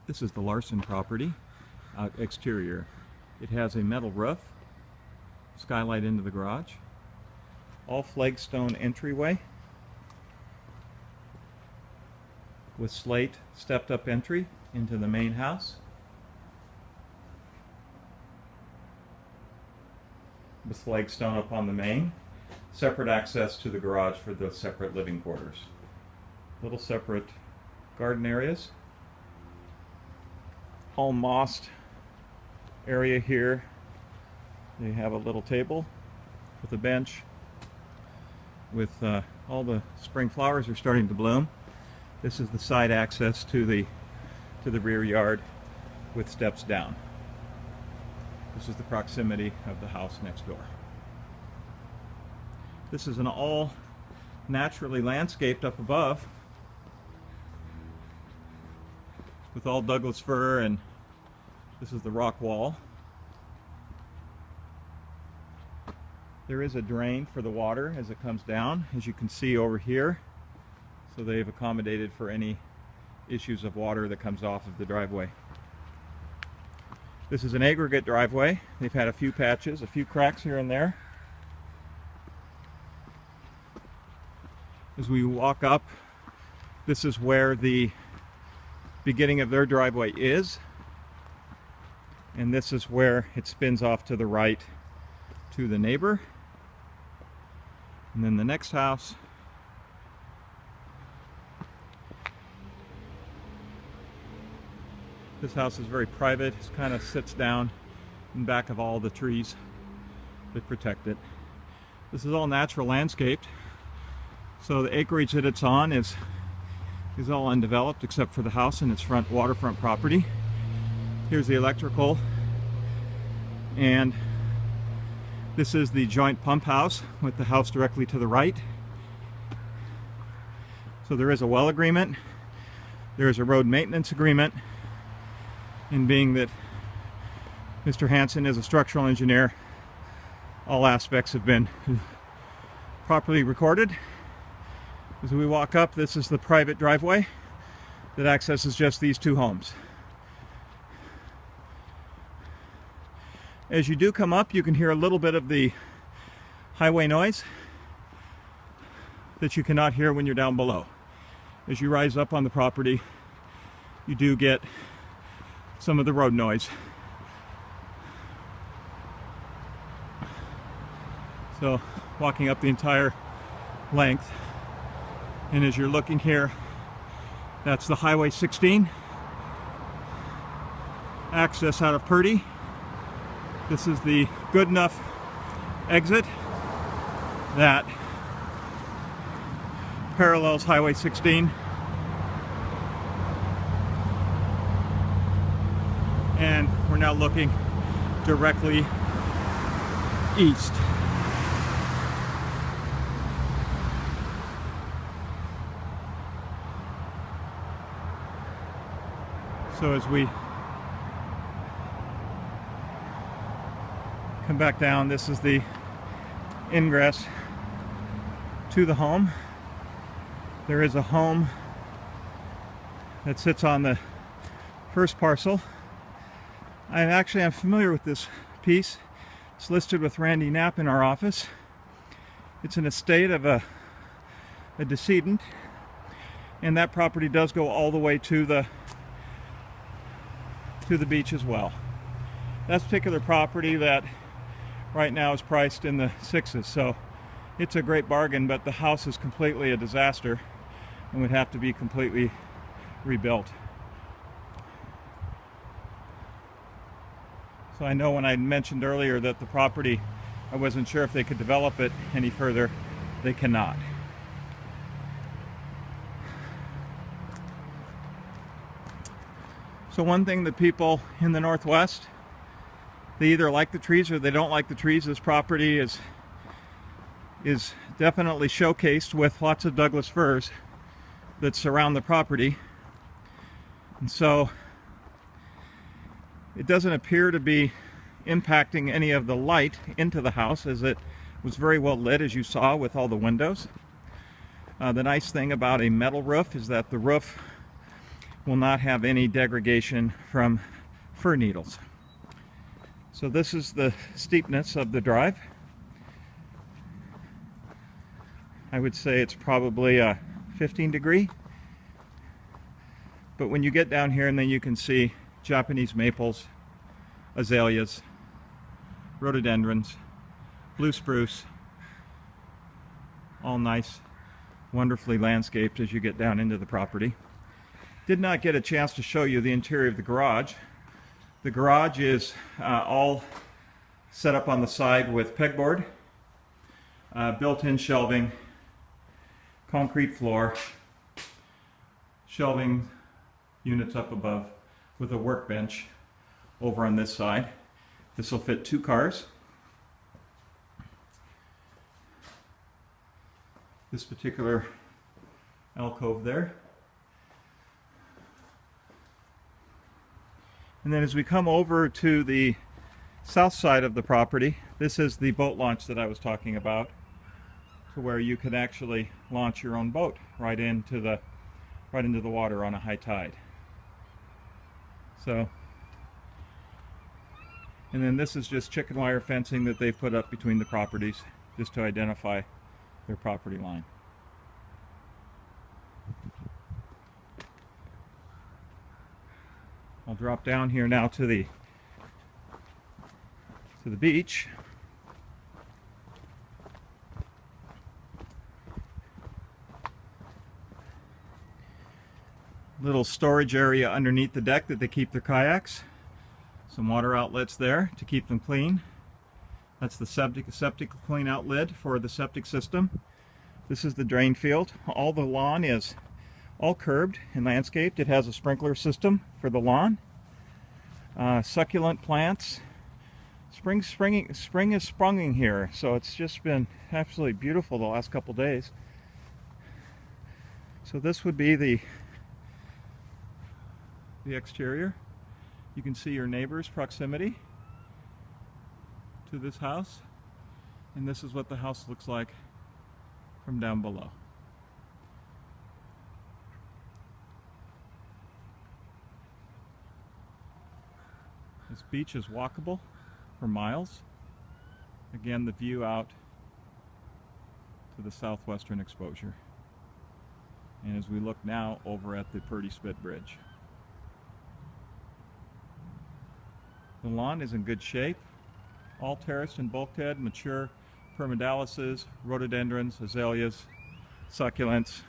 This is the Larson property exterior. It has a metal roof, skylight into the garage, all flagstone entryway with slate stepped up entry into the main house with flagstone up on the main, separate access to the garage for the separate living quarters, little separate garden areas, all mossed area here. They have a little table with a bench with all the spring flowers are starting to bloom. This is the side access to the rear yard with steps down. This is the proximity of the house next door. This is an all naturally landscaped up above with all Douglas fir, and this is the rock wall. There is a drain for the water as it comes down, as you can see over here. So they've accommodated for any issues of water that comes off of the driveway. This is an aggregate driveway. They've had a few patches, a few cracks here and there. As we walk up, this is where the beginning of their driveway is, and this is where it spins off to the right to the neighbor. And then the next house this house is very private. It kind of sits down in back of all the trees that protect it. This is all natural landscaped, so the acreage that it's on is all undeveloped except for the house and its front waterfront property. Here's the electrical, and this is the joint pump house with the house directly to the right. So there is a well agreement, there is a road maintenance agreement, and being that Mr. Hanson is a structural engineer, all aspects have been properly recorded. As we walk up, this is the private driveway that accesses just these two homes. As you do come up, you can hear a little bit of the highway noise that you cannot hear when you're down below. As you rise up on the property, you do get some of the road noise. So, walking up the entire length, and as you're looking here, that's the Highway 16 access out of Purdy. This is the good enough exit that parallels Highway 16. And we're now looking directly east. So as we come back down, this is the ingress to the home. There is a home that sits on the first parcel. I'm familiar with this piece. It's listed with Randy Knapp in our office. It's an estate of a decedent, and that property does go all the way to the beach as well. That particular property that right now is priced in the sixes, so it's a great bargain, but the house is completely a disaster and would have to be completely rebuilt. So I know when I mentioned earlier that the property, I wasn't sure if they could develop it any further. They cannot. So one thing that people in the Northwest, they either like the trees or they don't like the trees. This property is definitely showcased with lots of Douglas firs that surround the property. And so it doesn't appear to be impacting any of the light into the house, as it was very well lit, as you saw, with all the windows. The nice thing about a metal roof is that the roof will not have any degradation from fir needles. So this is the steepness of the drive. I would say it's probably a 15 degree. But when you get down here, and then you can see Japanese maples, azaleas, rhododendrons, blue spruce, all nice, wonderfully landscaped as you get down into the property. Did not get a chance to show you the interior of the garage. The garage is all set up on the side with pegboard, built-in shelving, concrete floor, shelving units up above with a workbench over on this side. This will fit 2 cars. This particular alcove there. And then as we come over to the south side of the property, this is the boat launch that I was talking about, to where you can actually launch your own boat right into the water on a high tide. So, and then this is just chicken wire fencing that they've put up between the properties just to identify their property line. I'll drop down here now to the beach. Little storage area underneath the deck that they keep their kayaks. Some water outlets there to keep them clean. That's the septic clean outlet for the septic system. This is the drain field. All the lawn is all curbed and landscaped. It has a sprinkler system for the lawn. Succulent plants. Spring is sprunging here, so it's just been absolutely beautiful the last couple days. So this would be the exterior. You can see your neighbor's proximity to this house, and this is what the house looks like from down below. This beach is walkable for miles. Again, the view out to the southwestern exposure. And as we look now over at the Purdy Spit Bridge. The lawn is in good shape. All terraced and bulkhead, mature permadalluses, rhododendrons, azaleas, succulents,